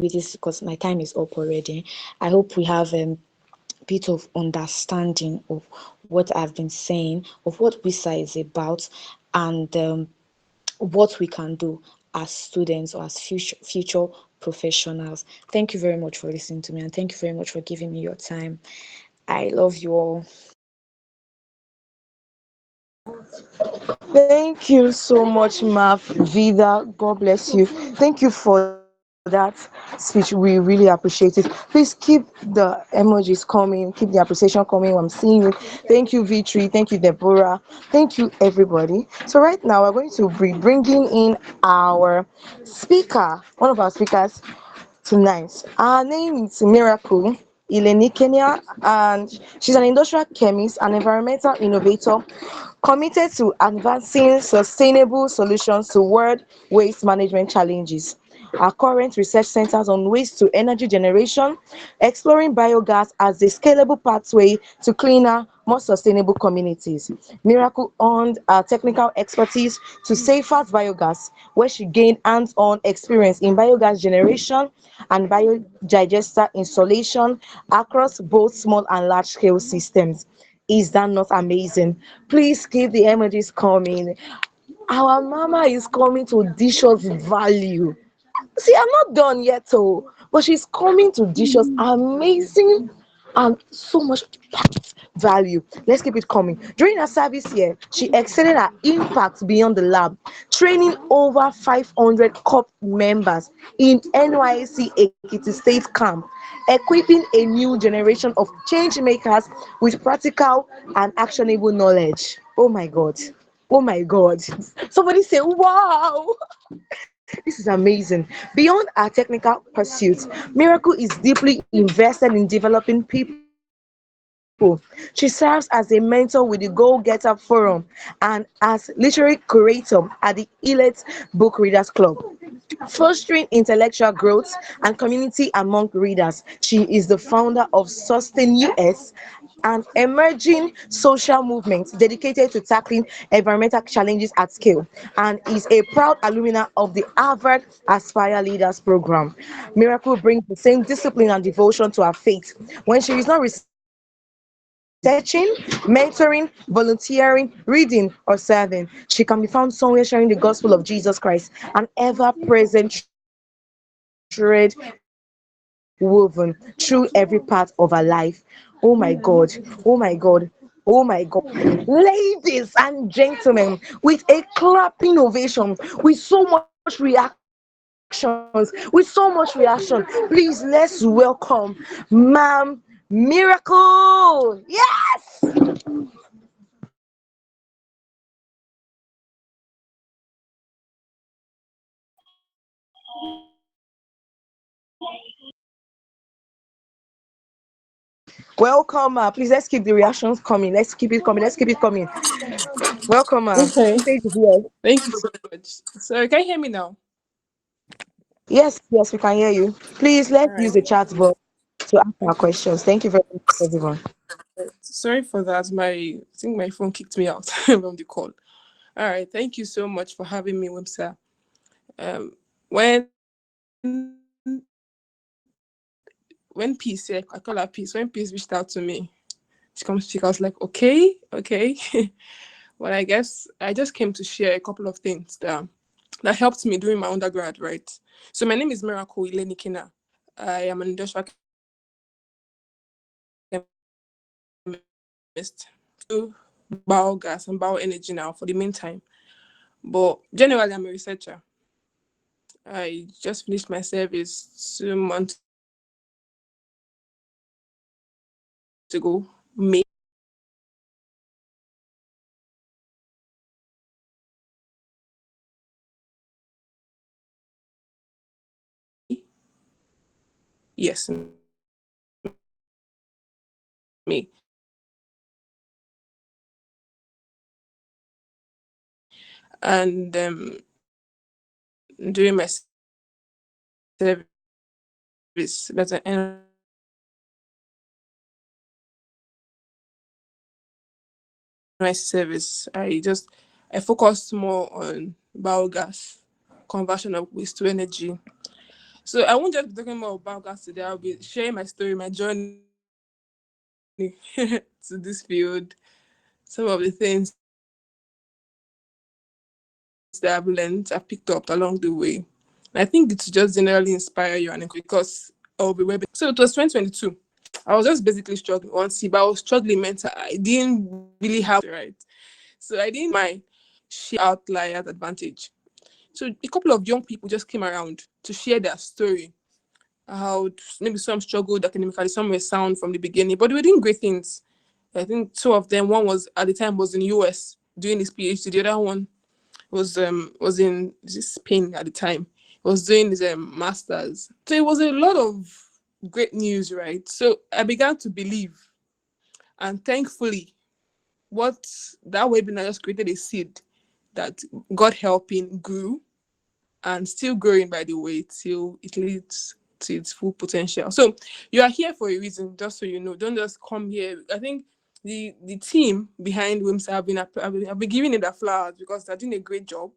with this because my time is up already. I hope we have bit of understanding of what I've been saying, of what WISA is about, and what we can do as students or as future professionals. Thank you very much for listening to me, and thank you very much for giving me your time. I love you all. Thank you so much, Mav Vida. God bless you. Thank you for that speech. We really appreciate it. Please keep the emojis coming, keep the appreciation coming. I'm seeing you. Thank you, V3. Thank you, Deborah. Thank you, everybody. So right now, we're going to be bringing in our speaker, one of our speakers tonight. Her name is 𝗪𝗏𝗦𝗫, and she's an industrial chemist and environmental innovator committed to advancing sustainable solutions to world waste management challenges. Our current research centers on waste to energy generation, exploring biogas as a scalable pathway to cleaner, more sustainable communities. Miracle earned her technical expertise to Safeart Biogas, where she gained hands-on experience in biogas generation and biodigester installation across both small and large-scale systems. Is that not amazing? Please keep the emojis coming. Our mama is coming to dish us value. See, I'm not done yet, oh, but she's coming to dish us amazing and so much packed value. Let's keep it coming. During her service here, she extended her impact beyond the lab, training over 500 COP members in NYC Ekiti State camp, equipping a new generation of change makers with practical and actionable knowledge. Oh my God. Oh my God. Somebody say, wow. This is amazing. Beyond our technical pursuits, Miracle is deeply invested in developing people. She serves as a mentor with the Go Getter Forum and as literary curator at the 𝗪𝗏𝗦𝗫 Book Readers Club, fostering intellectual growth and community among readers. She is the founder of Sustain US, an emerging social movement dedicated to tackling environmental challenges at scale, and is a proud alumna of the Harvard Aspire Leaders program. Miracle brings the same discipline and devotion to her faith. When she is not researching, mentoring, volunteering, reading, or serving, she can be found somewhere sharing the gospel of Jesus Christ, an ever-present thread woven through every part of her life. Oh my God, oh my God, oh my God. Ladies and gentlemen, with a clapping ovation, with so much reactions, with so much reaction, please let's welcome Ma'am Miracle. Yes. Welcome, please let's keep the reactions coming. Let's keep it coming. Let's keep it coming. Welcome, Okay. stage is yours. Thank you so much. So can you hear me now? Yes, yes, we can hear you. Please All let's use right. the chat box to ask our Okay. questions. Thank you very much, everyone. Sorry for that. I think my phone kicked me out from the call. All right. Thank you so much for having me, Wimsa. When Peace, yeah, I call her Peace. When Peace reached out to me, she comes to speak. I was like, okay, okay. Well, I guess I just came to share a couple of things that helped me during my undergrad, right? So my name is 𝗪𝗏𝗦𝗫. I am an industrial chemist, do biogas and bioenergy now for the meantime. But generally, I'm a researcher. I just finished my service 2 months ago, May. Yes, May. And during my service, that's an NYC service, I focused more on biogas, conversion of waste to energy. So I won't just be talking more about gas today. I'll be sharing my story, my journey to this field, some of the things that I've learned, I've picked up along the way. And I think it's just generally inspire you and encourage because I'll be webbing. So it was 2022. I was just basically struggling on C, but I was struggling mental. I didn't really have right. So I didn't my share outliers advantage. So a couple of young people just came around to share their story. How maybe some struggled academically, some were sound from the beginning, but they were doing great things. I think two of them, one was at the time was in the US doing his PhD, the other one was in Spain at the time. He was doing his masters. So it was a lot of great news, right? So I began to believe, and thankfully, what that webinar just created a seed that God helping grew and still growing by the way till it leads to its full potential. So you are here for a reason, just so you know. Don't just come here. I think the team behind WIMS have been giving it the flowers because they're doing a great job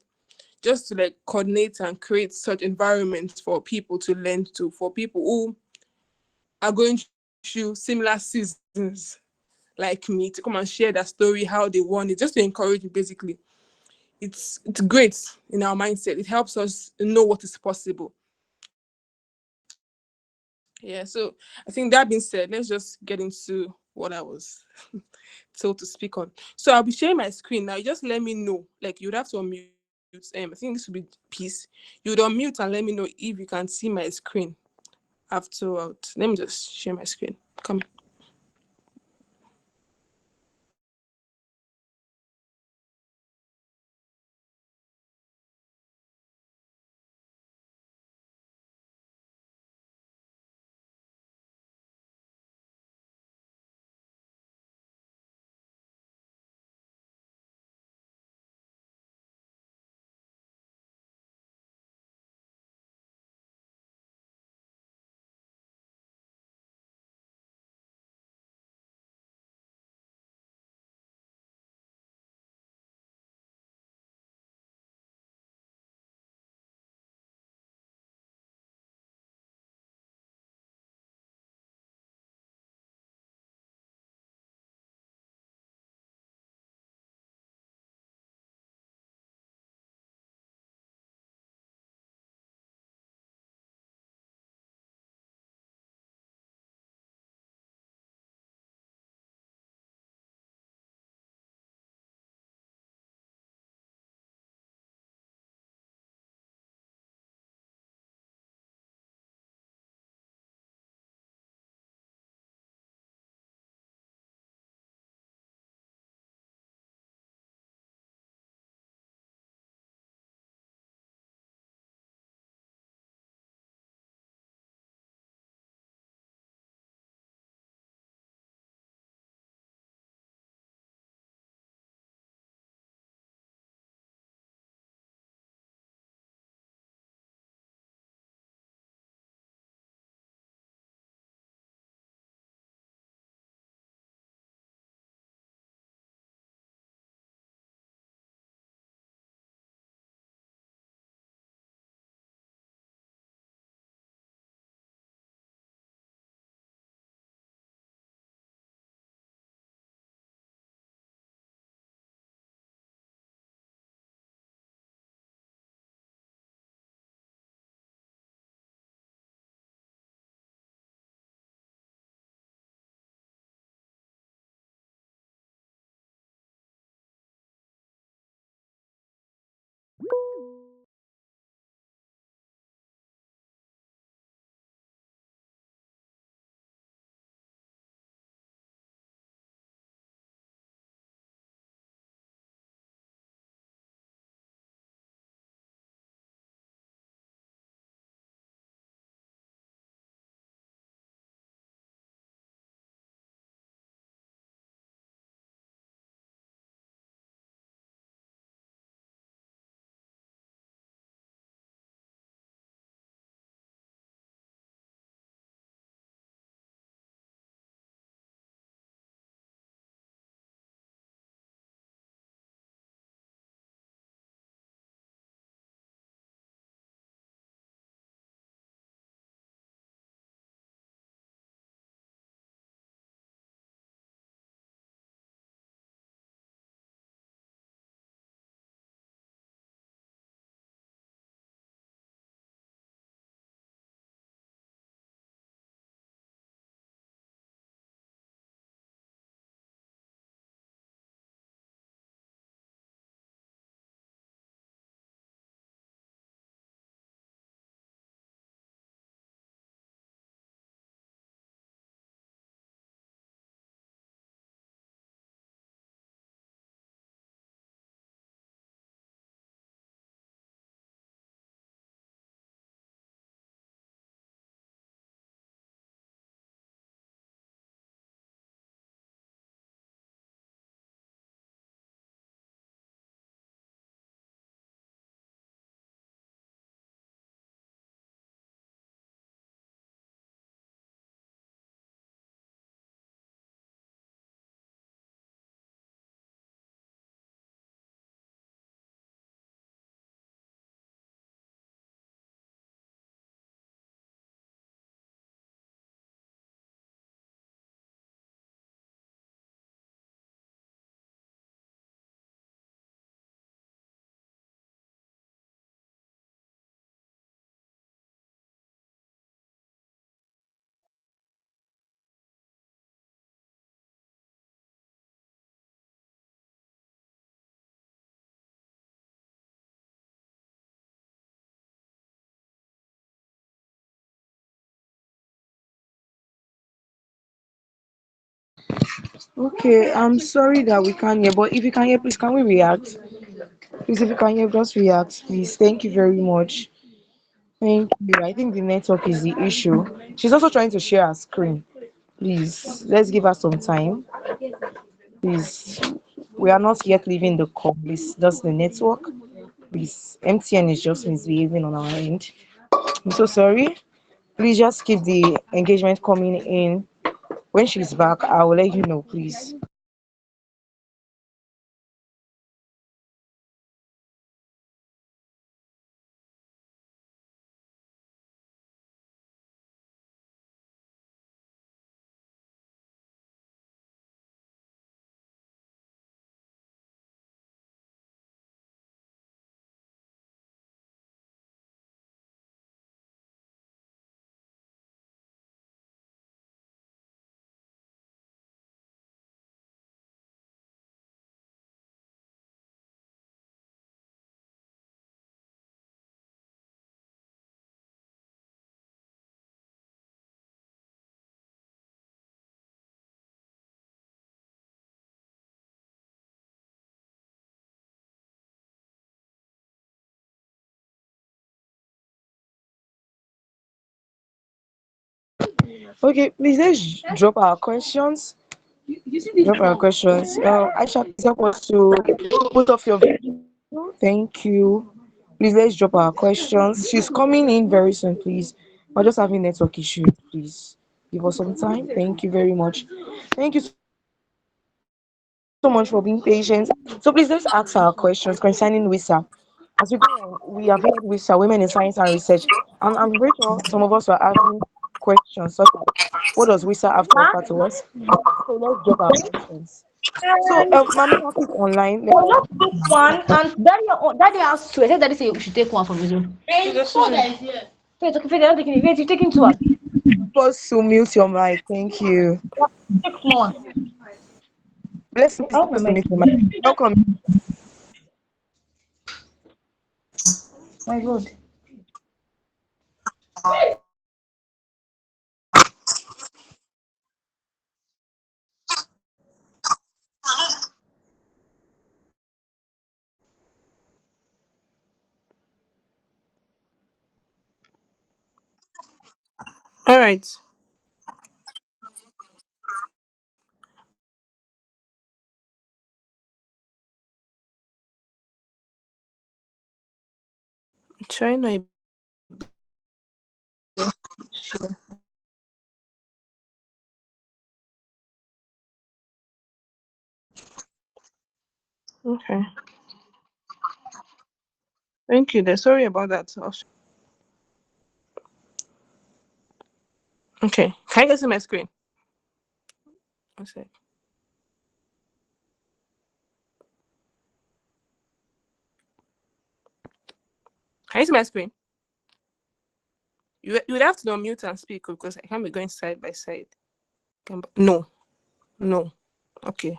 just to like coordinate and create such environments for people to learn to, for people who are going through similar seasons like me to come and share their story, how they won it, just to encourage you basically. It's great in our mindset. It helps us know what is possible. Yeah, so I think that being said, let's just get into what I was told to speak on. So I'll be sharing my screen now. You just let me know. Like you'd have to unmute. I think this would be peace. You'd unmute and let me know if you can see my screen afterward. Let me just share my screen. Come. Okay, I'm sorry that we can't hear, but if you can hear, please can we react? Please, if you can hear, just react, please. Thank you very much. Thank you. I think the network is the issue. She's also trying to share her screen. Please, let's give her some time. Please, we are not yet leaving the call. Please, just the network. Please, MTN is just misbehaving on our end. I'm so sorry. Please just keep the engagement coming in. When she's back, I will let you know, please. Okay, please let's drop our questions. Drop our questions. Aisha, please help us to put off your video. Thank you. Please let's drop our questions. She's coming in very soon, please. We're just having network issues. Please give us some time. Thank you very much. Thank you so much for being patient. So please let's ask our questions concerning WISA. As we go on, we have heard WISA, Women in Science and Research, and I'm very sure some of us are asking questions such as what does WISA have to offer to us? So let's drop our questions. So, Mami Mark is online. Let's Well, not take one, and daddy has two. I said daddy say we should take one from his room. Wait, okay, you're not taking it. Wait, you're taking two. pause to mute your mic. Thank you. Take small one. Let's I hope my to mic. mute your mic. Welcome. My God. All right. China. Sure. Okay. Thank you. There. Sorry about that. Okay. Can you guys see my screen? One sec. Can you see my screen? You would have to unmute and speak because I can't be going side by side. No. No. Okay.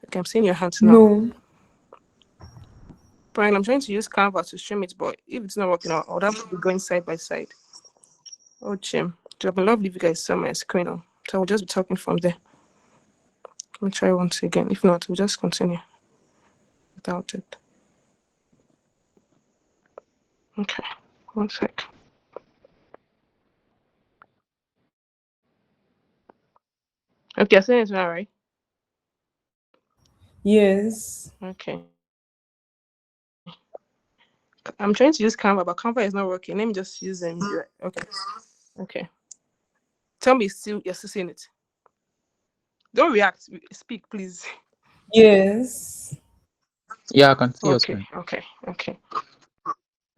Okay, I'm seeing your hands now. No. Brian, I'm trying to use Canva to stream it, but if it's not working out, I would have to be going side by side. Oh, Jim. It would have been lovely if you guys saw my screen. So I'll just be talking from there. Let me try once again. If not, we'll just continue without it. Okay. One sec. Okay, I saying it's now, right? Yes. Okay. I'm trying to use Canva, but Canva is not working. Let me just use them. Okay. Okay. Tell me still you're still seeing it. Don't react. Speak, please. Yes. Yeah, I can see your Okay. screen. Okay. Okay.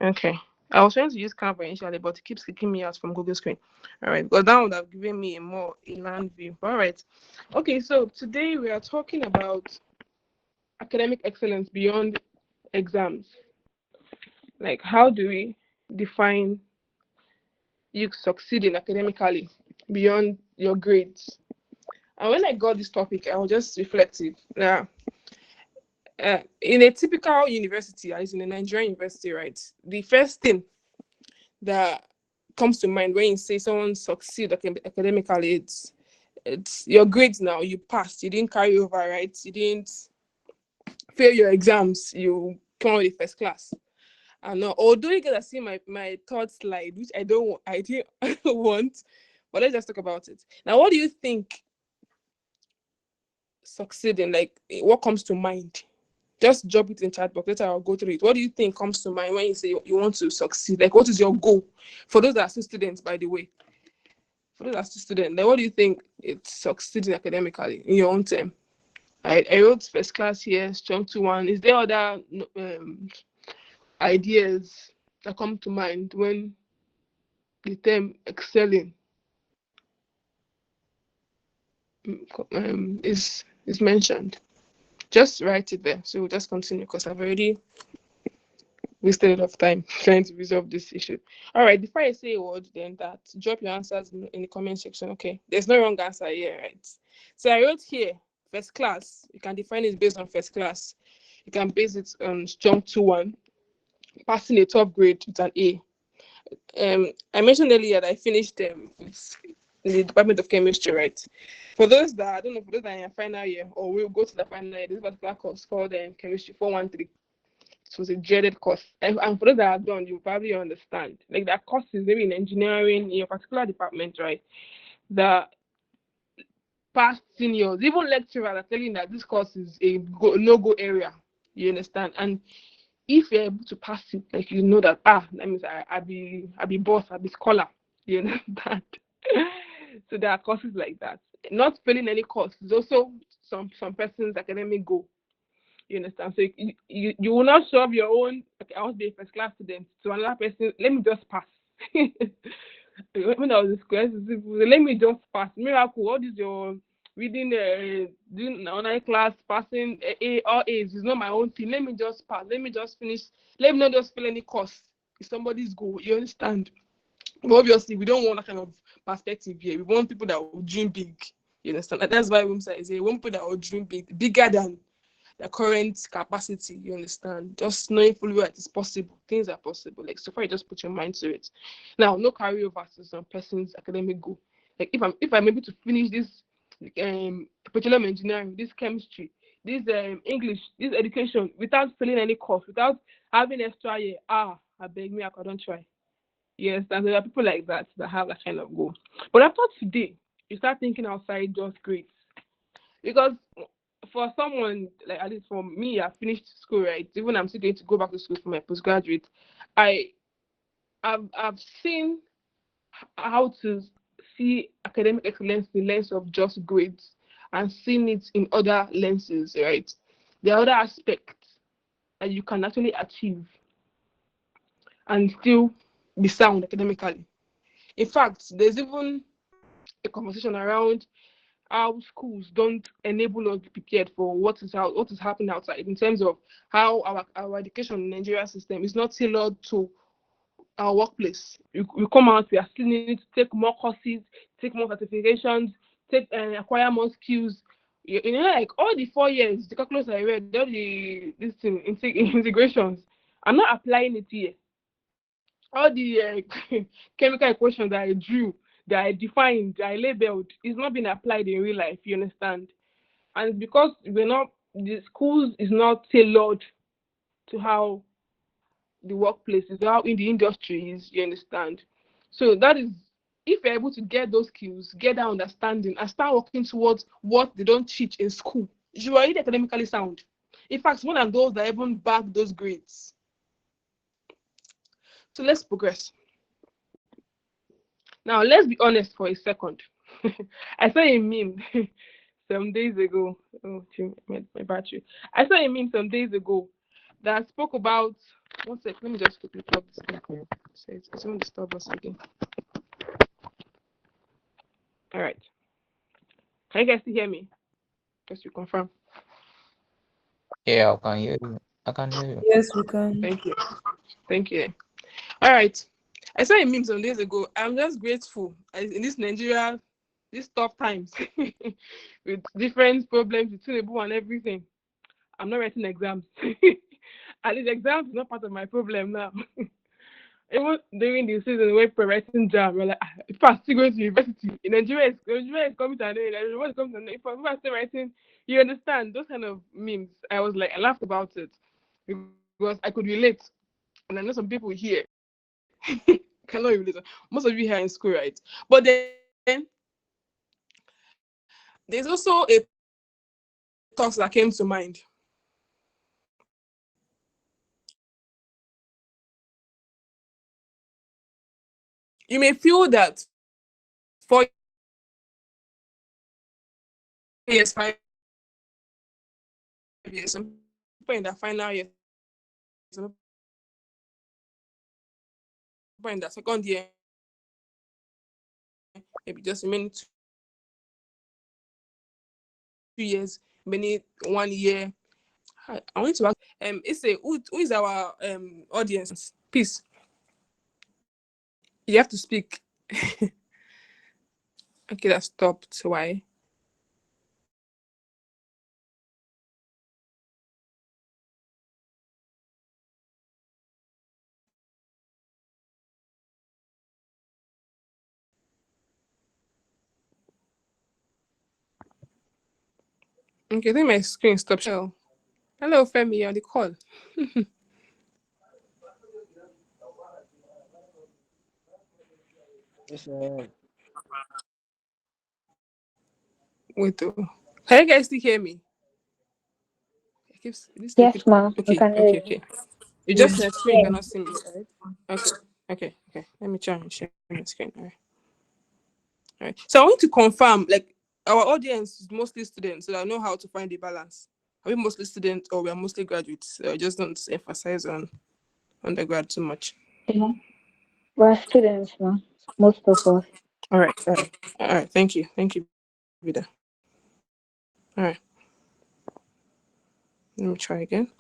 Okay. I was trying to use Canva initially, but it keeps kicking me out from Google Screen. All right. But that would have given me a land view. All right. Okay. So today we are talking about academic excellence beyond exams. Like, how do we define you succeeding academically beyond your grades? And when I got this topic, I was just reflective. Now, in a typical university, as in a Nigerian university, right? The first thing that comes to mind when you say someone succeed academically, it's your grades now. You passed. You didn't carry over, right? You didn't fail your exams. You come out with first class. And although you guys see my third slide, which I didn't want, but let's just talk about it. Now, what do you think succeeding, like what comes to mind? Just drop it in chat box. Later I'll go through it. What do you think comes to mind when you say you want to succeed? Like, what is your goal? For those that are still students, by the way. For those that are still students, like, what do you think it's succeeding academically in your own term? I wrote first class here, strong to one. Is there other ideas that come to mind when the term excelling is mentioned? Just write it there. So we'll just continue because I've already wasted a lot of time trying to resolve this issue. All right, before I say a word, then that drop your answers in the comment section. Okay, there's no wrong answer here, right? So I wrote here first class. You can define it based on first class. You can base it on strong 2-1, passing a top grade with an A. I mentioned earlier that I finished in the Department of Chemistry, right? For those that I don't know, for those that are in final year or will go to the final year, this particular course called Chemistry 413. It was a dreaded course. And for those that are done, you probably understand. Like that courses, maybe in engineering, in your particular department, right? The past seniors, even lecturers are telling that this course is a no-go area. You understand? And if you're able to pass it, like you know that that means I be boss, I be scholar. You understand? So there are courses like that. Not failing any course is also some person's academic goal. You understand? So you will not shove your own, okay, I want to be a first class student to another person, let me just pass. When I was in school, let me just pass. Miracle, what is your reading, doing online class, passing A or A's is not my own thing. Let me just pass. Let me just finish. Let me not just fill any course. It's somebody's goal. You understand? But obviously, we don't want that kind of perspective here. We want people that will dream big. You understand? And that's why Wimsa is here. We want people that will dream big, bigger than the current capacity. You understand? Just knowing fully well it is possible. Things are possible. Like, so far, you just put your mind to it. Now, no carryover to some person's academic goal. Like, if I'm able to finish this petroleum engineering, this chemistry, this English, this education without failing any course, without having extra year, I beg me, I don't try. Yes, and there are people like that have that kind of goal. But after today, you start thinking outside just grades. Because for someone, like at least for me, I finished school, right? Even I'm still going to go back to school for my postgraduate. I've seen how to see academic excellence in the lens of just grades and seen it in other lenses, right? There are other aspects that you can actually achieve and still be sound academically. In fact, there's even a conversation around how schools don't enable us to be prepared for what is happening outside in terms of how our education in Nigeria system is not tailored to our workplace. We come out, we are still needing to take more courses, take more certifications, acquire more skills. You know, like all the 4 years, the calculus I read, all the integrations, I'm not applying it here. All the chemical equations that I drew, that I defined, that I labeled, is not being applied in real life. You understand? And because the schools is not tailored to how the workplace is, how in the industry is. You understand? So that is, if you're able to get those skills, get that understanding, and start working towards what they don't teach in school, you are already academically sound. In fact, one of those that even back those grades. So let's progress. Now, let's be honest for a second. I saw a meme some days ago. Oh, my battery. I saw a meme some days ago that spoke about. One sec, let me just quickly plug this thing. So it's going to disturb us again. All right. Can you guys still hear me? Just to confirm. Yeah, I can hear you. I can hear you. Yes, we can. Thank you. Thank you. All right. I saw a meme some days ago. I'm just grateful in this Nigeria, these tough times with different problems with Tinubu and everything. I'm not writing exams. At least exams is not part of my problem now. Even during the season where we're writing jam, we're like, if I still going to university in Nigeria is coming to an end. Nigeria is coming to an end. If I still writing, you understand those kind of memes. I was like, I laughed about it because I could relate, and I know some people here cannot relate. Most of you here in school, right? But then there's also a thought that came to mind. You may feel that 4 years, 5 years, some people in the final year, some people in the second year, maybe just remaining 2 years, many 1 year. I want to ask, it's a who is our audience? Please, you have to speak. Okay, that stopped. Why? Okay, I think my screen stopped. Oh. Hello, Femi, you're on the call. Yes, Wait, oh. Can you guys still hear me? This thing Yes, keeps. ma. We Okay, can hear okay, you. okay. You Yeah. just my screen cannot see me, right? Okay, okay, okay. Let me try and share my screen. All right. So I want to confirm, like, our audience is mostly students, so I know how to find the balance. Are we mostly students or we are mostly graduates? I just don't emphasize on undergrad too much. Yeah. We're students, ma. Most of us. All right, all right, all right. Thank you, Vida. All right, let me try again.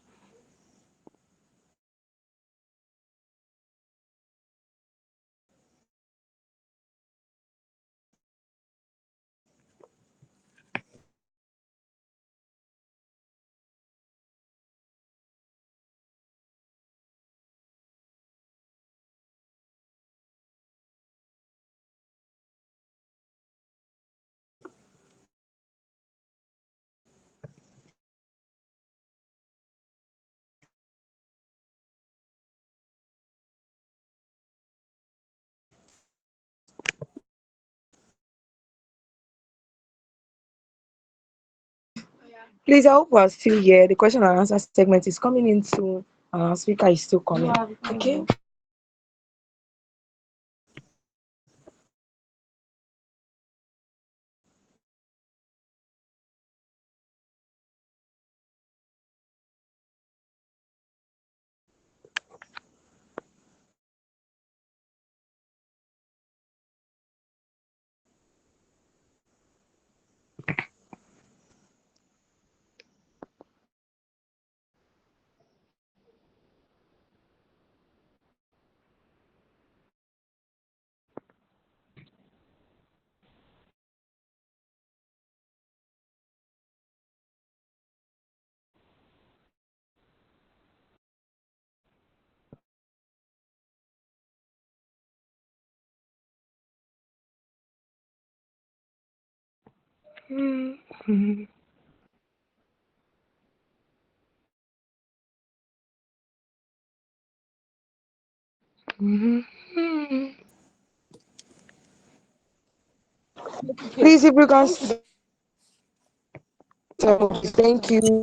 Please, I hope we're still here. The question and answer segment is coming into our speaker is still coming. Okay. Please, if you can, thank you.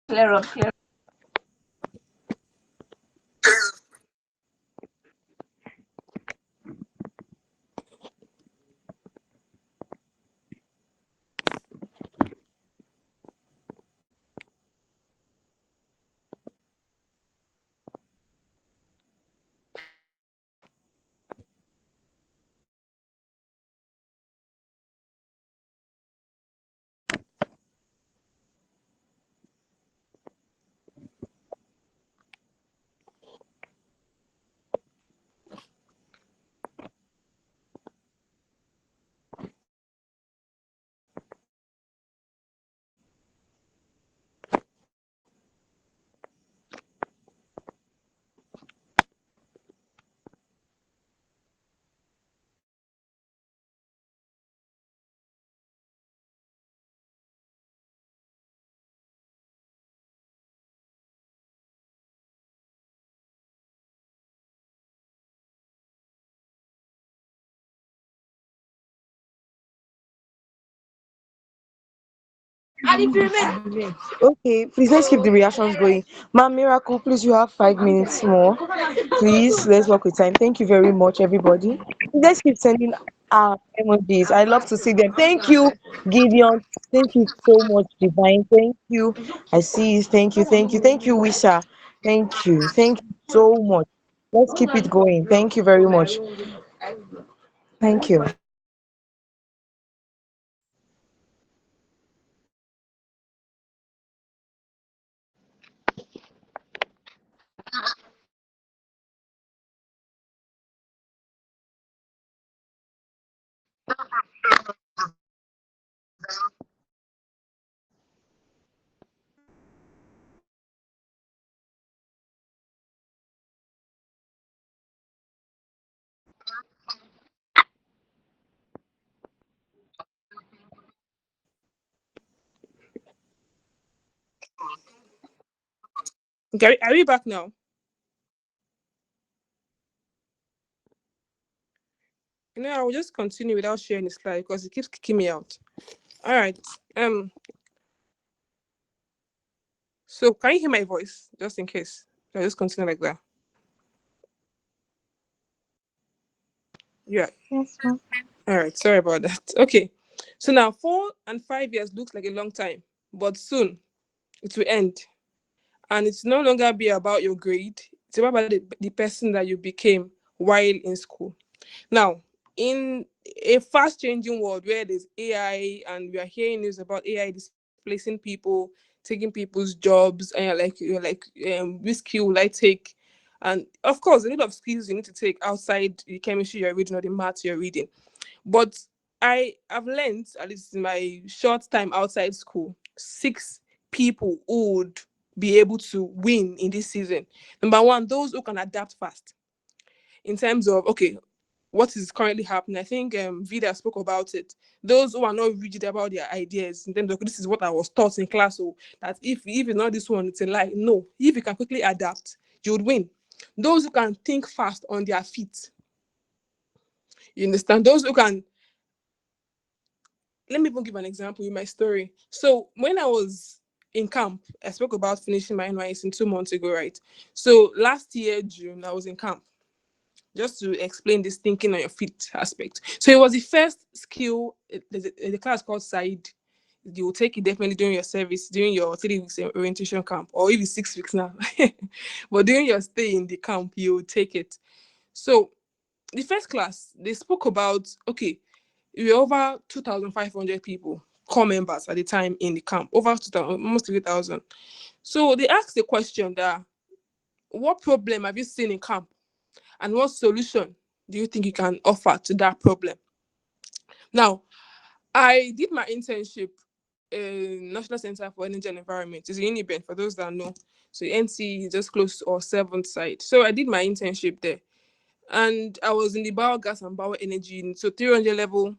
Clear up, clear. Okay, please let's keep the reactions going. Ma'am Miracle, please, you have 5 minutes more. Please, let's work with time. Thank you very much, everybody. Let's keep sending our emojis. I love to see them. Thank you, Gideon. Thank you so much, Divine. Thank you. I see you. Thank you. Thank you. Thank you, Wisha. Thank you. Thank you so much. Let's keep it going. Thank you very much. Thank you. Okay, are we back now? I will just continue without sharing the slide because it keeps kicking me out. All right. So can you hear my voice? Just in case. I'll just continue like that. Yeah. Yes, ma'am. All right. Sorry about that. Okay. So now 4 and 5 years looks like a long time, but soon it will end. And it's no longer be about your grade. It's about the person that you became while in school. Now, in a fast changing world where there's AI and we are hearing news about AI displacing people, taking people's jobs, and you're like, which skill will I take? And of course, a lot of skills you need to take outside the chemistry you're reading or the maths you're reading. But I have learned, at least in my short time outside school, 6 people who would be able to win in this season. Number one, those who can adapt fast in terms of, okay, what is currently happening. I think Vida spoke about it. Those who are not rigid about their ideas in terms of this is what I was taught in class, so that if it's not this one, it's a lie. No, if you can quickly adapt, you would win. Those who can think fast on their feet, you understand? Those who can. Let me even give an example in my story. So when I was in camp, I spoke about finishing my NYS in 2 months ago, right? So last year, June, I was in camp. Just to explain this thinking on your feet aspect. So it was the first skill, the class called side. You will take it definitely during your service, during your 3 weeks orientation camp, or even 6 weeks now. But during your stay in the camp, you will take it. So the first class, they spoke about, okay, we were over 2,500 people, core members at the time in the camp, over 2,000, almost 3,000. So they asked the question that, what problem have you seen in camp? And what solution do you think you can offer to that problem? Now, I did my internship in National Center for Energy and Environment. It's in Uniben, for those that know. So NC is just close to our 7th side. So I did my internship there. And I was in the biogas and bioenergy, so 300 level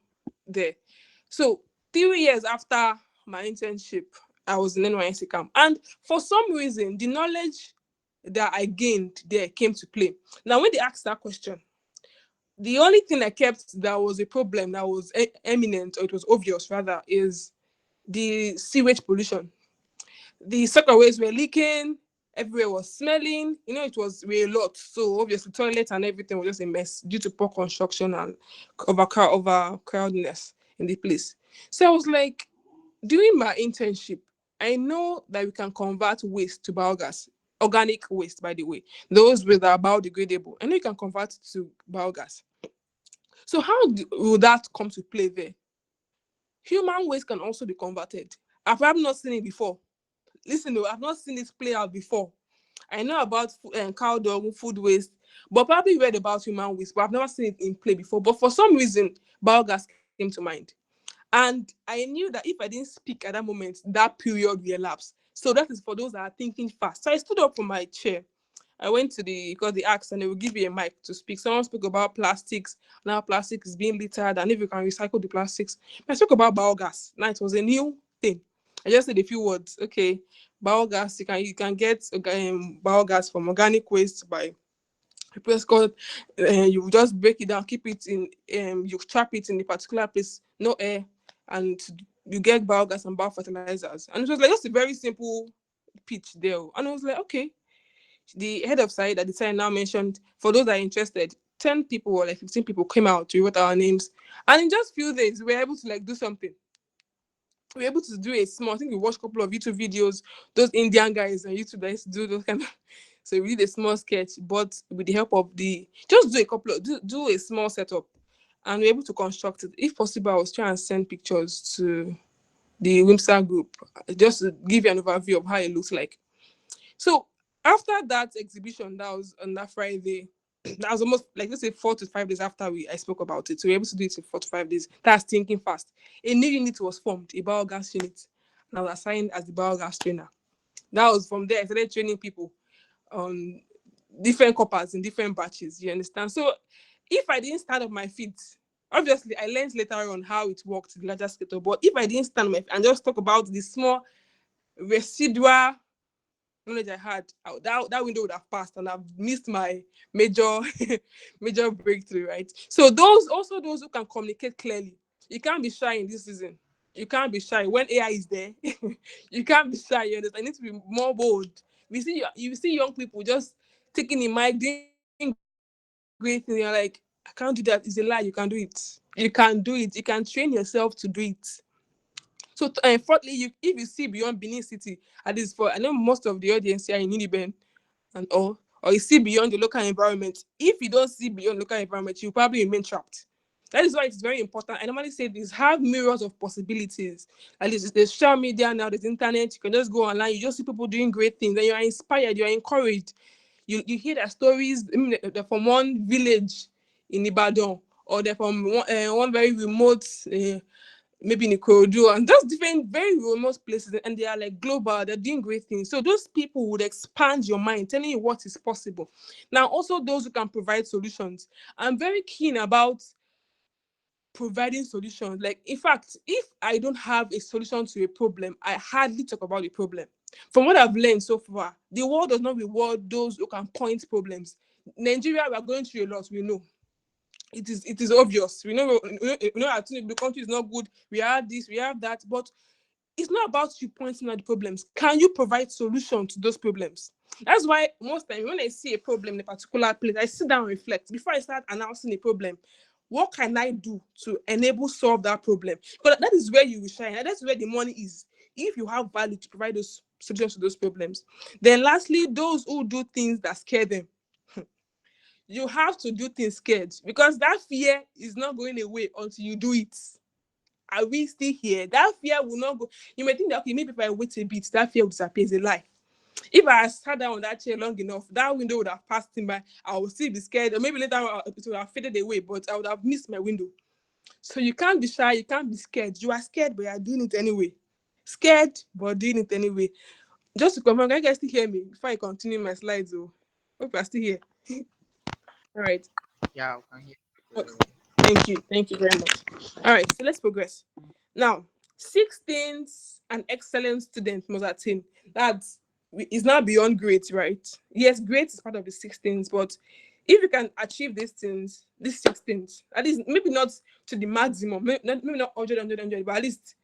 there. So 3 years after my internship, I was in NYSC camp. And for some reason, the knowledge that I gained there came to play. Now, when they asked that question, the only thing I kept that was a problem that was eminent, or it was obvious rather, is the sewage pollution. The suckerways were leaking, everywhere was smelling. It was really a lot. So obviously, toilets and everything was just a mess due to poor construction and overcrowdedness in the place. So I was like, during my internship, I know that we can convert waste to biogas, organic waste, by the way. Those with are biodegradable. I know you can convert it to biogas. So how will that come to play there? Human waste can also be converted. I've probably not seen it before. Listen, though, I've not seen it play out before. I know about cow dung, food waste, but probably read about human waste, but I've never seen it in play before. But for some reason, biogas came to mind. And I knew that if I didn't speak at that moment, that period will elapse. So that is for those that are thinking fast. So I stood up from my chair. I went to because they asked and they will give you a mic to speak. Someone spoke about plastics. Now plastic is being littered and if you can recycle the plastics. I spoke about biogas. Now it was a new thing. I just said a few words. Okay, biogas, you can get biogas from organic waste by a place called, you just break it down, keep it in, you trap it in a particular place, no air, and you get biogas and biofertilizers. And it was like just a very simple pitch there. And I was like, okay. The head of site at the time now mentioned, for those that are interested, 10 people or like 15 people came out to wrote our names. And in just few days, we were able to like do something. We were able to do a small, I think we watched a couple of YouTube videos, those Indian guys on YouTube that used to do those kind of, so we did a small sketch, but with the help of just do a couple of, do a small setup. And we were able to construct it. If possible, I was trying to send pictures to the 𝗪𝗏𝗧 group, just to give you an overview of how it looks like. So after that exhibition, that was on that Friday, that was almost like, let's say 4 to 5 days after I spoke about it. So we were able to do it in 4 to 5 days. That's thinking fast. A new unit was formed, a biogas unit. And I was assigned as the biogas trainer. That was from there, I started training people on different coppers in different batches, you understand? So if I didn't stand on my feet, obviously I learned later on how it worked in the larger scale, but if I didn't stand on my feet and just talk about the small residual knowledge I had, that window would have passed and I've missed my major major breakthrough, right? So those who can communicate clearly. You can't be shy in this season. You can't be shy when AI is there. You can't be shy. You understand? I need to be more bold. You see young people just taking the mic, doing great things. You're like, I can't do that. It's a lie. You can do it. You can do it. You can train yourself to do it. So, fourthly, if you see beyond Benin City, at least I know most of the audience here in Uniben and all, or you see beyond the local environment. If you don't see beyond local environment, you probably remain trapped. That is why it's very important. I normally say this: have mirrors of possibilities. At least there's social media now, there's internet. You can just go online. You just see people doing great things, and you are inspired. You are encouraged. You hear their stories. I mean, they're from one village in Ibadan, or they're from one very remote. Maybe in 𝗪𝗏𝗪𝗏𝗪, and just different, very remote places, and they are like global, they're doing great things. So those people would expand your mind, telling you what is possible. Now, also those who can provide solutions. I'm very keen about providing solutions. Like, in fact, if I don't have a solution to a problem, I hardly talk about the problem. From what I've learned so far, the world does not reward those who can point problems. Nigeria, we are going through a lot, we know. It is obvious. We know the country is not good. We have this, we have that, but it's not about you pointing at the problems. Can you provide solution to those problems? That's why most times when I see a problem in a particular place, I sit down and reflect before I start announcing a problem. What can I do to enable solve that problem? Because that is where you will shine, and that's where the money is. If you have value to provide those solutions to those problems. Then lastly, those who do things that scare them. You have to do things scared, because that fear is not going away until you do it. Are we still here? That fear will not go. You may think that, okay, maybe if I wait a bit, that fear will disappear. It's a lie. If I sat down on that chair long enough, that window would have passed in by. I would still be scared, or maybe later it would have faded away, but I would have missed my window. So you can't be shy, you can't be scared. You are scared, but you are doing it anyway. Scared, but doing it anyway. Just to confirm, can you guys still hear me before I continue my slides? Oh, hope you are still here. All right. Yeah, I can hear you Okay. very well. Thank you very much. All right, so let's progress. Now, 6 things an excellent student must attain. That is now beyond grades, right? Yes, grades is part of the 6 things, but if you can achieve these 6 things, at least maybe not to the maximum, maybe not 100, but at least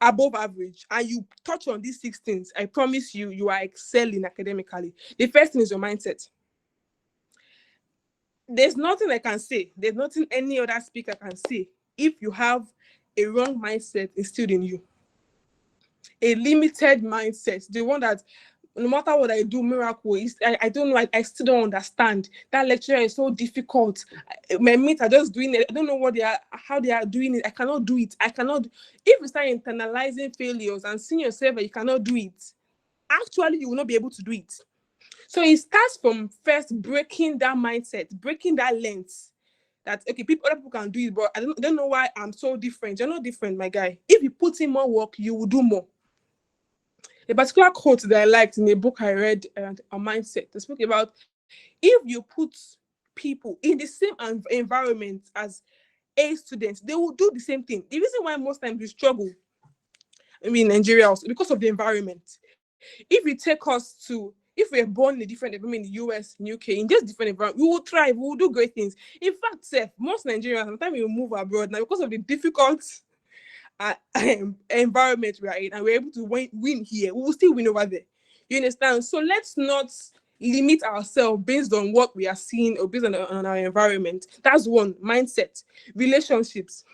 above average, and you touch on these 6 things, I promise you, you are excelling academically. The first thing is your mindset. There's nothing I can say. There's nothing any other speaker can say if you have a wrong mindset instilled in you. A limited mindset. The one that no matter what I do, miracle is, I don't know, I still don't understand. That lecturer is so difficult. My mates are just doing it. I don't know how they are doing it. I cannot do it. I cannot. If you start internalizing failures and seeing yourself that you cannot do it, actually you will not be able to do it. So it starts from first breaking that mindset, breaking that lens. That okay, other people can do it, but I don't know why I'm so different. You're not different, my guy. If you put in more work, you will do more. A particular quote that I liked in a book I read on mindset, they spoke about if you put people in the same environment as A students, they will do the same thing. The reason why most times we struggle, I mean, Nigeria also, because of the environment. If we take us to, if we're born in a different environment in the US, in UK, in just different environment, we will thrive, we will do great things. In fact, most Nigerians, sometimes we move abroad now because of the difficult environment we are in, and we're able to win here, we will still win over there. You understand? So let's not limit ourselves based on what we are seeing or based on our environment. That's one. Mindset. Relationships.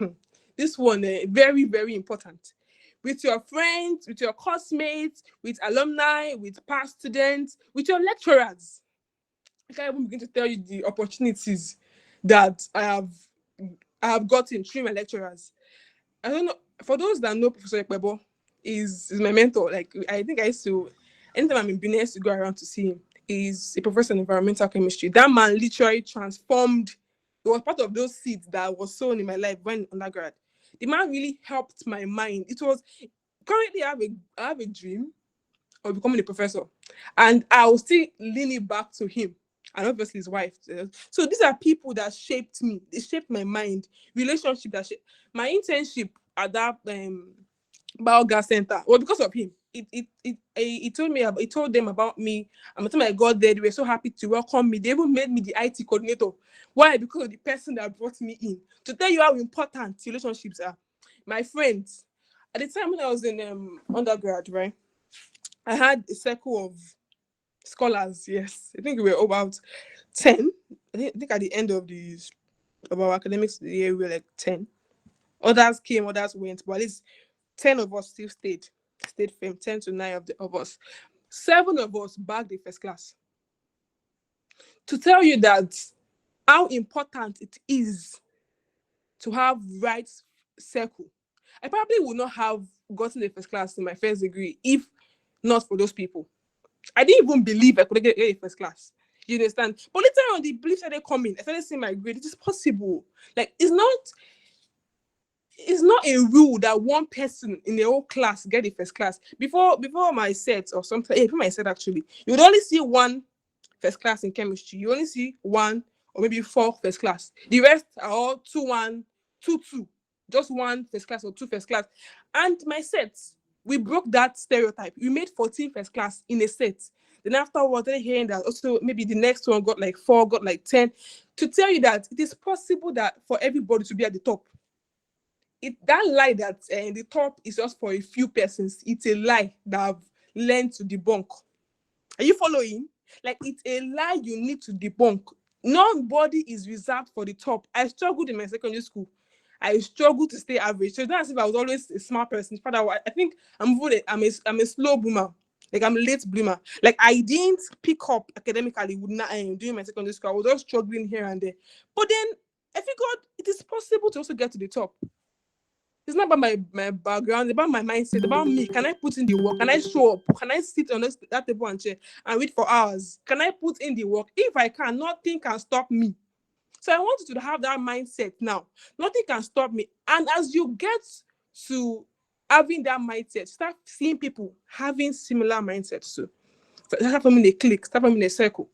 This one, very, very important. With your friends, with your classmates, with alumni, with past students, with your lecturers. I can't even begin to tell you the opportunities that I have gotten through my lecturers. I don't know, for those that know Professor 𝗪𝗏𝗏 is my mentor. Like, I think I used to, anytime I'm in Benin, I used to go around to see him. He's a professor in environmental chemistry. That man literally transformed. It was part of those seeds that was sown in my life when undergrad. The man really helped my mind. It was, currently I have a dream of becoming a professor, and I will still lean it back to him, and obviously his wife. So these are people that shaped me. They shaped my mind. Relationship that shaped my internship at that biogas center. Well, because of him. He told them about me. And by the time I got there, they were so happy to welcome me. They even made me the IT coordinator. Why? Because of the person that brought me in. To tell you how important relationships are. My friends, at the time when I was in undergrad, right, I had a circle of scholars. Yes, I think we were about 10. I think at the end of our academics year, we were like 10. Others came, others went, but at least 10 of us still stayed firm. 10 to 9 of us. 7 of us bagged the first class. To tell you that how important it is to have right circle. I probably would not have gotten the first class in my first degree if not for those people. I didn't even believe I could get a first class. You understand? But later on, the belief started coming. I started seeing my grade. It is possible. Like, it's not a rule that one person in the whole class get the first class. Before my set or something, before my set actually, you would only see one first class in chemistry. You only see 1 or maybe 4 first class. The rest are all 2-1, 2-2. Just 1 first class or 2 first class. And my sets, we broke that stereotype. We made 14 first class in a set. Then afterwards, they're hearing that also maybe the next one got like 4, got like 10. To tell you that it is possible that for everybody to be at the top. That lie that the top is just for a few persons, it's a lie that I've learned to debunk. Are you following? Like, it's a lie you need to debunk. Nobody is reserved for the top. I struggled in my secondary school. I struggled to stay average. So it's not as if I was always a smart person. In fact, I think I'm a slow bloomer. Like, I'm a late bloomer. Like, I didn't pick up academically during my secondary school. I was just struggling here and there. But then I figured it is possible to also get to the top. It's not about my background, it's about my mindset, about me. Can I put in the work? Can I show up? Can I sit on that table and chair and read for hours? Can I put in the work? If I can, nothing can stop me. So I want you to have that mindset now. Nothing can stop me. And as you get to having that mindset, start seeing people having similar mindsets too. So start forming a clique, start forming a circle.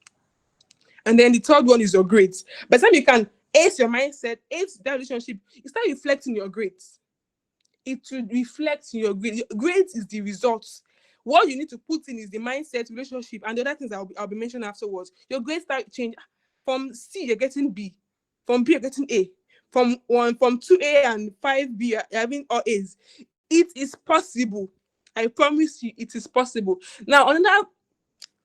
And then the third one is your grades. By the time you can ace your mindset, ace that relationship, you start reflecting your grades. It should reflect in your grades. Grades is the results. What you need to put in is the mindset, relationship, and the other things I'll be mentioning afterwards. Your grades start change. From C, you're getting B. From B, you're getting A. From 2A and 5B, you're having all A's. It is possible. I promise you, it is possible. Now, another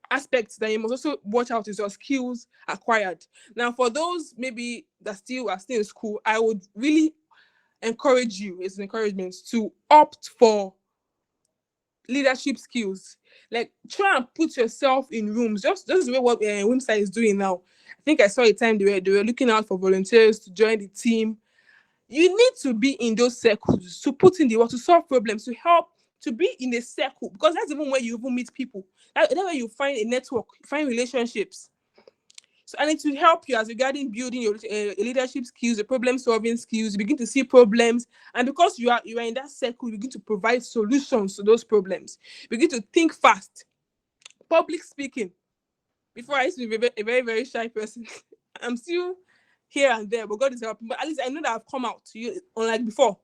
aspect that you must also watch out is your skills acquired. Now, for those maybe that are still in school, I would really encourage you, it's an encouragement, to opt for leadership skills. Like, try and put yourself in rooms, just the way what WIMSA is doing now. I think I saw a time they were looking out for volunteers to join the team. You need to be in those circles, to put in the work, to solve problems, to help, to be in a circle, because that's even where you even meet people. That's where you find a network, you find relationships. So, and it will help you as regarding building your leadership skills, your problem solving skills. You begin to see problems, and because you are in that circle, you begin to provide solutions to those problems. You begin to think fast. Public speaking. Before, I used to be a very, very shy person. I'm still here and there, but God is helping. But at least I know that I've come out, unlike before.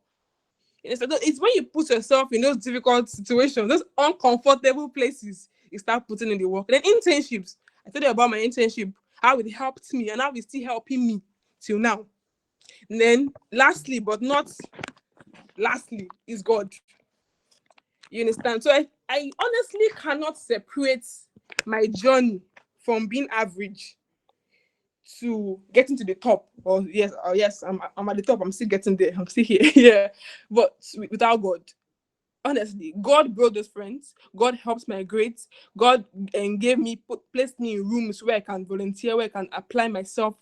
It's when you put yourself in those difficult situations, those uncomfortable places, you start putting in the work. Then internships. I told you about my internship, how it helped me and how it's still helping me till now. And then lastly, but not lastly, is God. You understand? So I honestly cannot separate my journey from being average to getting to the top. Or yes, I'm at the top. I'm still getting there. I'm still here. Yeah, but without God, honestly, God brought those friends. God helps my grades. God placed me in rooms where I can volunteer, where I can apply myself.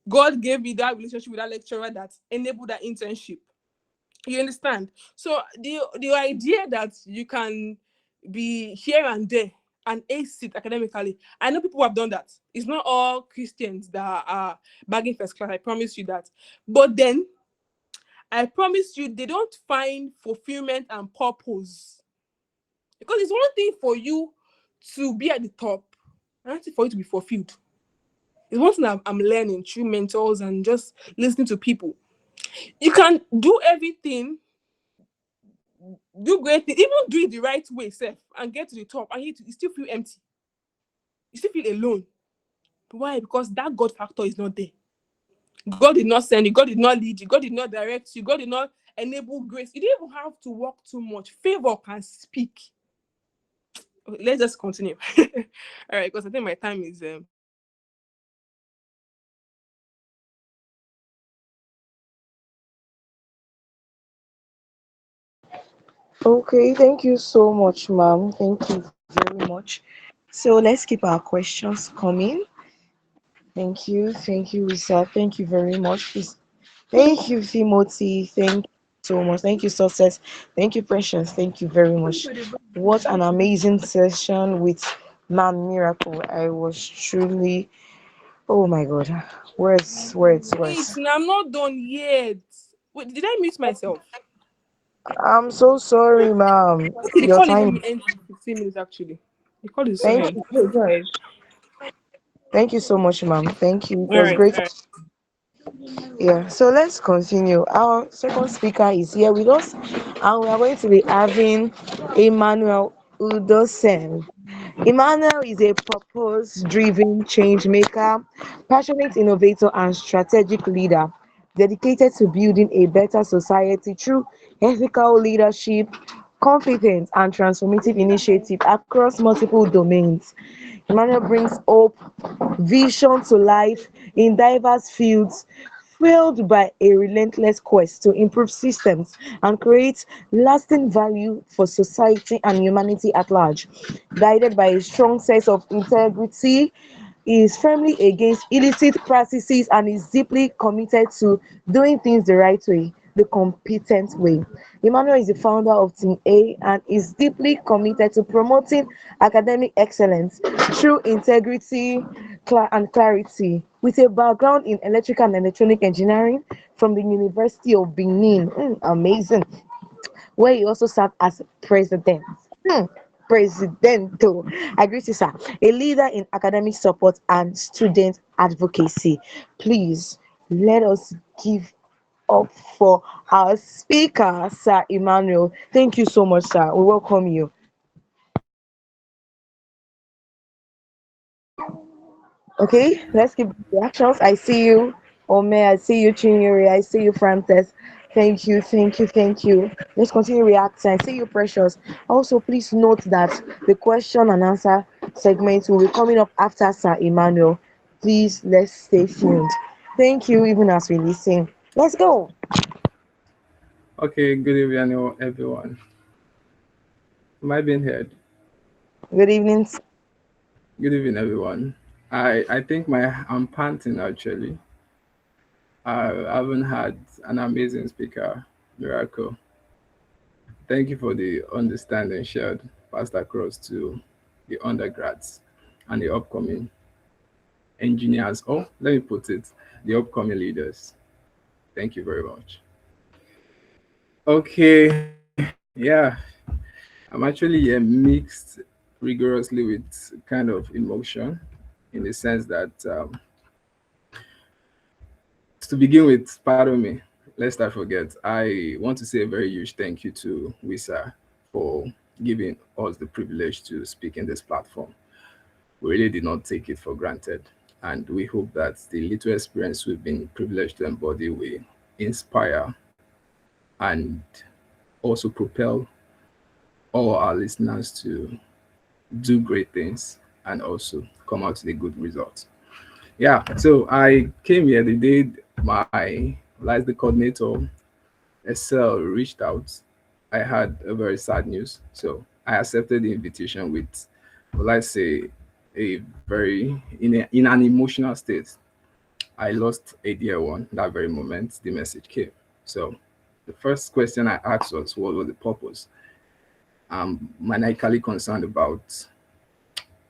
God gave me that relationship with that lecturer that enabled that internship. You understand? So the idea that you can be here and there and ace it academically, I know people who have done that. It's not all Christians that are bagging first class. I promise you that. But then I promise you, they don't find fulfillment and purpose. Because it's one thing for you to be at the top, another thing for you to be fulfilled. It's one thing I'm learning through mentors and just listening to people. You can do everything, do great things, even do it the right way, self, and get to the top, and you still feel empty. You still feel alone. Why? Because that God factor is not there. God did not send you. God did not lead you. God did not direct you. God did not enable grace. You didn't even have to work too much. Favor can speak. Okay, let's just continue. All right, because I think my time is Okay, thank you so much, ma'am. Thank you very much. So let's keep our questions coming. Thank you, Lisa. Thank you very much. Thank you, Timothy. Thank you so much. Thank you, Success. Thank you, Precious. Thank you very much. What an amazing session with Ma'am Miracle. I was truly, oh my God, words, words, wait, words. now I'm not done yet. Wait, did I mute myself? I'm so sorry, ma'am. The Your call even time. ends in 15 minutes actually. The call is Thank sorry. you. Oh, go ahead. Thank you so much, ma'am. Thank you. It All was right, great. all right. Yeah, so let's continue. Our second speaker is here with us, and we are going to be having 𝗪𝗏𝗦𝗏𝗏𝗏𝗏𝗏𝗏. Emmanuel is a purpose driven change maker, passionate innovator, and strategic leader dedicated to building a better society through ethical leadership, competence, and transformative initiative across multiple domains. Emmanuel brings hope, vision to life in diverse fields, fueled by a relentless quest to improve systems and create lasting value for society and humanity at large. Guided by a strong sense of integrity, he is firmly against illicit practices and is deeply committed to doing things the right way, the competent way. Emmanuel is the founder of Team A and is deeply committed to promoting academic excellence through integrity and clarity. With a background in electrical and electronic engineering from the University of Benin, amazing, where he also served as president. Hmm. Presidento, I agree, sir. A leader in academic support and student advocacy. Please let us give up for our speaker, Sir Emmanuel. Thank you so much, sir. We welcome you. Okay, let's keep the reactions. I see you, Ome. I see you, Chinyere. I see you, Frances. Thank you, thank you, thank you. Let's continue reacting. I see you, Precious. Also, please note that the question and answer segment will be coming up after Sir Emmanuel. Please, let's stay tuned. Thank you, even as we listen. Let's go. Okay, good evening, everyone. Am I being heard? Good evening. Good evening, everyone. I think I'm panting actually. I haven't had an amazing speaker, Miracle. Thank you for the understanding shared passed across to the undergrads and the upcoming engineers. Oh, let me put it, the upcoming leaders. Thank you very much. Okay, yeah, I'm actually mixed rigorously with kind of emotion in the sense that to begin with, pardon me, let's not forget, I want to say a very huge thank you to Wisa for giving us the privilege to speak in this platform. We really did not take it for granted. And we hope that the little experience we've been privileged to embody will inspire and also propel all our listeners to do great things and also come out with a good result. Yeah, so I came here the day my like the coordinator Excel reached out. I had a very sad news, so I accepted the invitation with, well, I say, a very in an emotional state. I lost a dear one that very moment the message came. So the first question I asked was, what was the purpose? I'm maniacally concerned about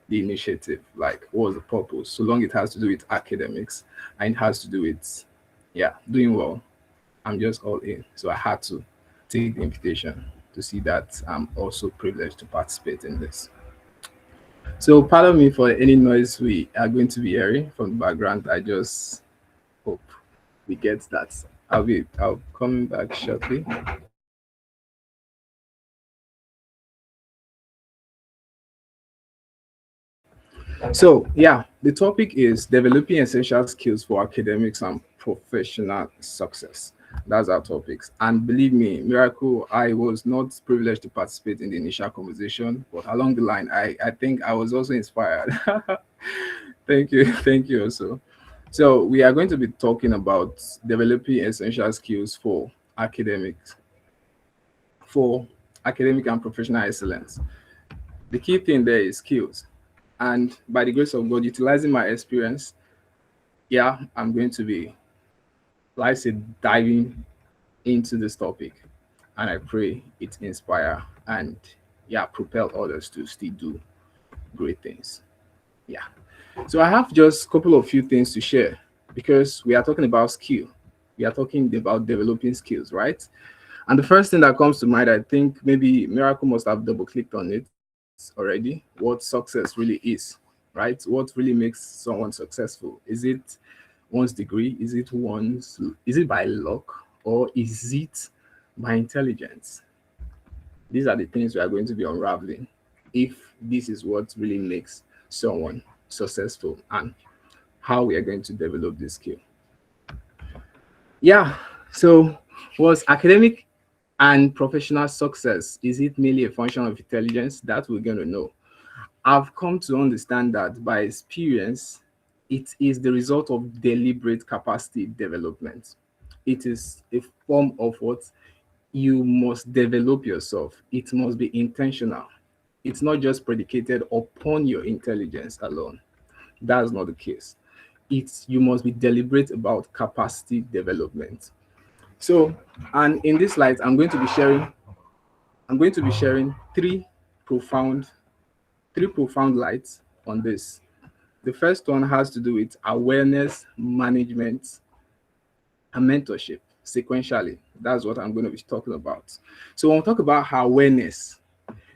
the initiative, like what was the purpose? So long it has to do with academics and it has to do with, yeah, doing well, I'm just all in. So I had to take the invitation to see that I'm also privileged to participate in this. So pardon me for any noise we are going to be hearing from the background. I just hope we get that. I'll come back shortly. So yeah, the topic is developing essential skills for academics and professional success. That's our topics. And believe me, Miracle, I was not privileged to participate in the initial conversation, but along the line, I think I was also inspired. Thank you. Thank you also. So we are going to be talking about developing essential skills academics, for academic and professional excellence. The key thing there is skills. And by the grace of God, utilizing my experience, yeah, I'm going to be, like I said, diving into this topic. And I pray it inspire and, yeah, propel others to still do great things. Yeah. So I have just a couple of few things to share because we are talking about skill. We are talking about developing skills, right? And the first thing that comes to mind, I think maybe Miracle must have double clicked on it already, what success really is, right? What really makes someone successful? Is it one's degree? Is it by luck? Or is it by intelligence? These are the things we are going to be unraveling if this is what really makes someone successful and how we are going to develop this skill. Yeah, so was academic and professional success, is it merely a function of intelligence? That we're going to know. I've come to understand that by experience, it is the result of deliberate capacity development. It is a form of what you must develop yourself. It must be intentional. It's not just predicated upon your intelligence alone. That's not the case. It's you must be deliberate about capacity development. So, and in this light, I'm going to be sharing profound three profound lights on this. The first one has to do with awareness, management, and mentorship sequentially. That's what I'm going to be talking about. So when we talk about awareness,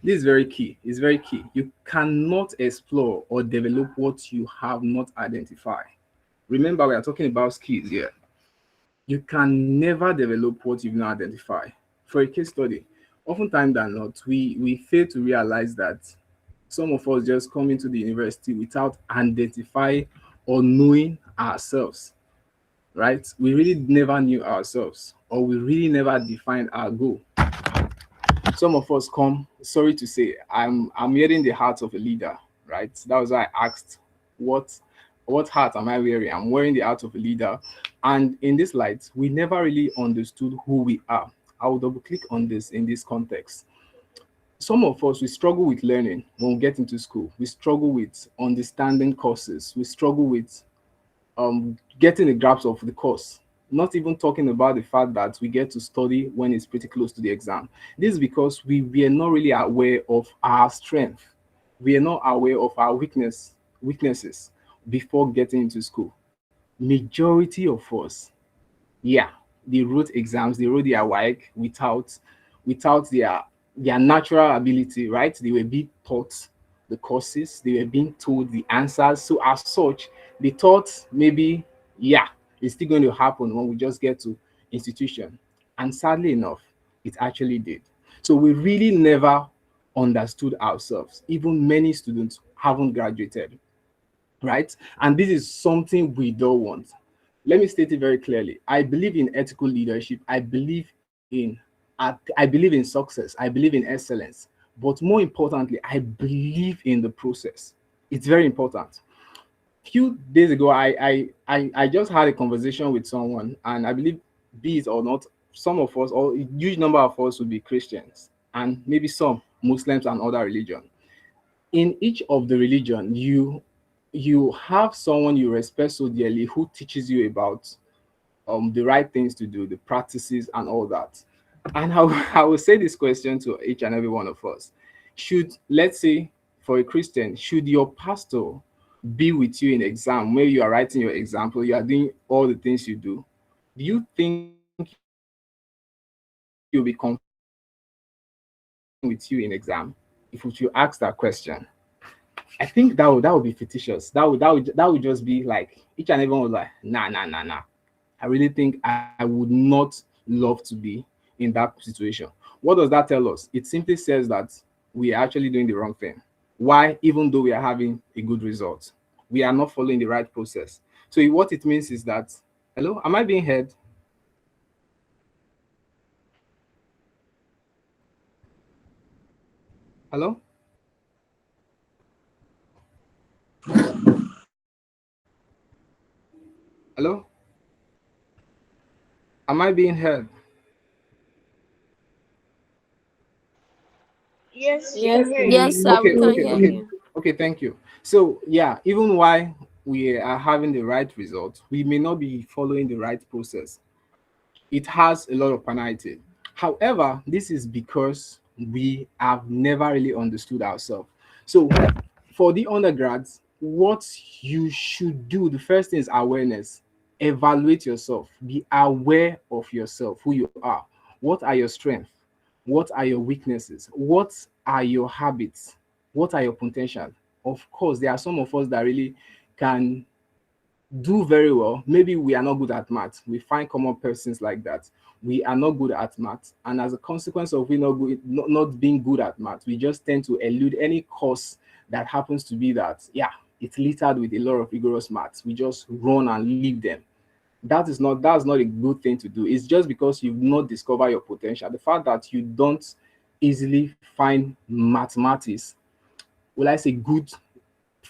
this is very key. It's very key. You cannot explore or develop what you have not identified. Remember, we are talking about skills here. You can never develop what you've not identified. For a case study, oftentimes than not, we fail to realize that some of us just come into the university without identifying or knowing ourselves, right? We really never knew ourselves, or we really never defined our goal. Some of us come, sorry to say, I'm wearing the heart of a leader, right? That was why I asked what hat am I wearing? I'm wearing the heart of a leader. And in this light, we never really understood who we are. I will double click on this in this context. Some of us, we struggle with learning when we get into school. We struggle with understanding courses. We struggle with getting a grasp of the course. Not even talking about the fact that we get to study when it's pretty close to the exam. This is because we are not really aware of our strength. We are not aware of our weaknesses before getting into school. Majority of us, yeah, they wrote exams, they wrote their work without their natural ability, right? They were being taught the courses, they were being told the answers. So as such, they thought maybe, yeah, it's still going to happen when we just get to institution. And sadly enough, it actually did. So we really never understood ourselves. Even many students haven't graduated, right? And this is something we don't want. Let me state it very clearly. I believe in ethical leadership. I believe in I believe in success. I believe in excellence. But more importantly, I believe in the process. It's very important. Few days ago, I just had a conversation with someone, and I believe, be it or not, some of us, or a huge number of us, will be Christians, and maybe some Muslims and other religion. In each of the religion, you have someone you respect so dearly who teaches you about the right things to do, the practices, and all that. And I will say this question to each and every one of us: should, let's say, for a Christian, should your pastor be with you in exam, where you are writing your example, you are doing all the things you do you think you'll be comfortable for your pastor to be with you in exam? If you ask that question, I think that would be fictitious. That would just be like each and everyone was like, nah, nah, nah, nah. I really think I would not love to be in that situation. What does that tell us? It simply says that we are actually doing the wrong thing. Why? Even though we are having a good result, we are not following the right process. So what it means is that, hello, am I being heard? Hello? Hello? Am I being heard? Yes, we Yes, can hear Yes, you. sir, we Okay, can please. okay, hear okay, you. okay. Thank you. So yeah, even while we are having the right result, we may not be following the right process. It has a lot of penalty. However, this is because we have never really understood ourselves. So for the undergrads, what you should do, the first thing is awareness. Evaluate yourself. Be aware of yourself, who you are. What are your strengths? What are your weaknesses? What are your habits? What are your potential? Of course, there are some of us that really can do very well. Maybe we are not good at math. We find common persons like that. We are not good at math, and as a consequence of we not being good at math, we just tend to elude any course that happens to be that, yeah, it's littered with a lot of rigorous maths. We just run and leave them. That's not a good thing to do. It's just because you've not discovered your potential. The fact that you don't easily find mathematics, will I say, good,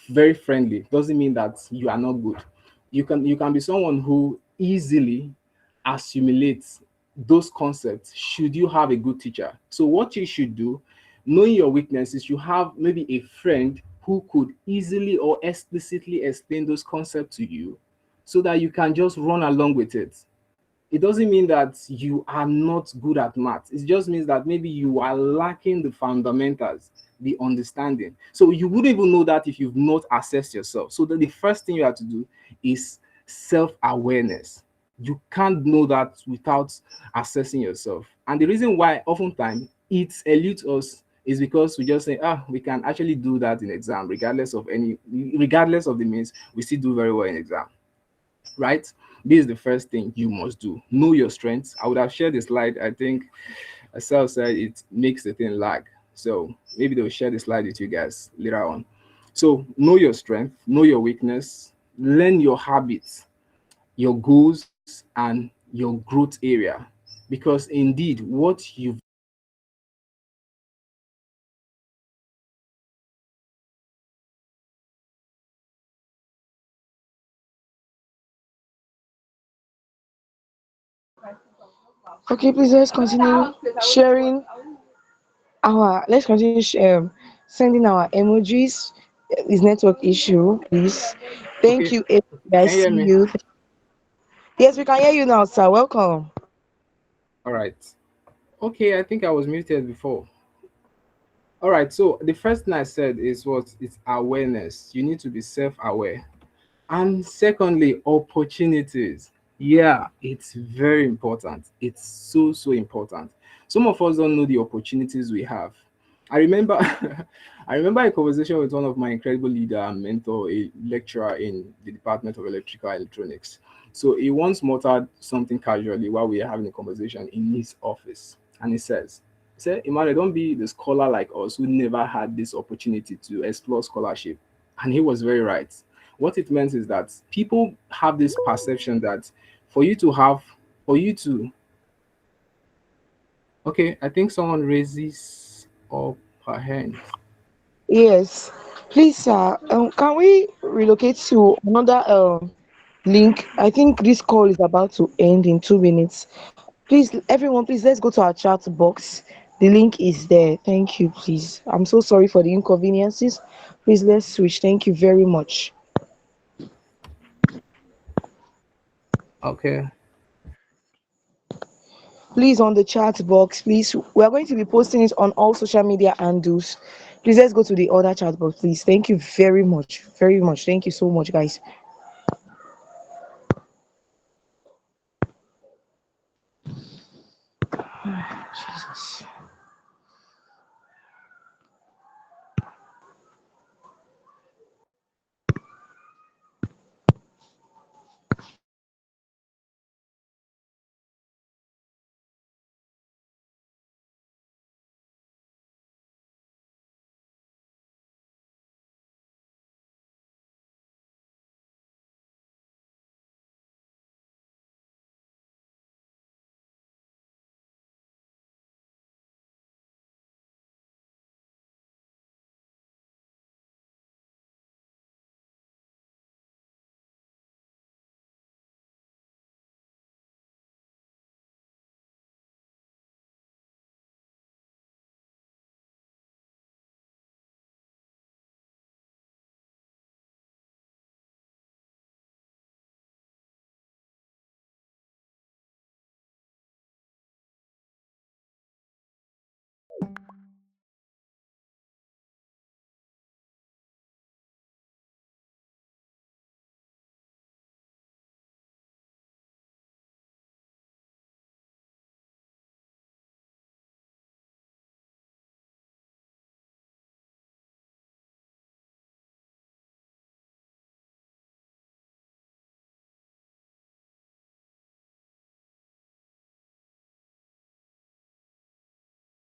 very friendly, doesn't mean that you are not good. You can be someone who easily assimilates those concepts should you have a good teacher. So what you should do, knowing your weaknesses, you have maybe a friend who could easily or explicitly explain those concepts to you so that you can just run along with it. It doesn't mean that you are not good at math. It just means that maybe you are lacking the fundamentals, the understanding. So you wouldn't even know that if you've not assessed yourself. So the first thing you have to do is self-awareness. You can't know that without assessing yourself. And the reason why oftentimes it eludes us is because we just say, we can actually do that in exam, regardless of the means, we still do very well in exam, right? This is the first thing you must do. Know your strengths. I would have shared the slide. I think Asel said it makes the thing lag. So maybe they'll share the slide with you guys later on. So know your strength, know your weakness, learn your habits, your goals, and your growth area. Because indeed, what you've Okay, please let's continue sharing let's continue sending our emojis. Is network issue, please. Thank okay, you. I can you hear see me? you. Yes, we can hear you now, sir. Welcome. All right. Okay, I think I was muted before. All right, so the first thing I said is what? It's awareness. You need to be self-aware. And secondly, opportunities. Yeah, it's very important. It's so, so important. Some of us don't know the opportunities we have. I remember I remember a conversation with one of my incredible leader and mentor, a lecturer in the Department of Electrical Electronics. So he once muttered something casually while we were having a conversation in his office. And he said, Emmanuel, don't be the scholar like us who never had this opportunity to explore scholarship. And he was very right. What it meant is that people have this perception that for you to have, for you to, Okay, I think someone raises up her hand. Yes, please, sir. Can we relocate to another link? I think this call is about to end in 2 minutes. Please, everyone, please let's go to our chat box. The link is there. Thank you, please. I'm so sorry for the inconveniences. Please let's switch. Thank you very much. Okay. Please, on the chat box, please. We are going to be posting it on all social media handles. Please let's go to the other chat box, please. Thank you very much. Very much. Thank you so much, guys.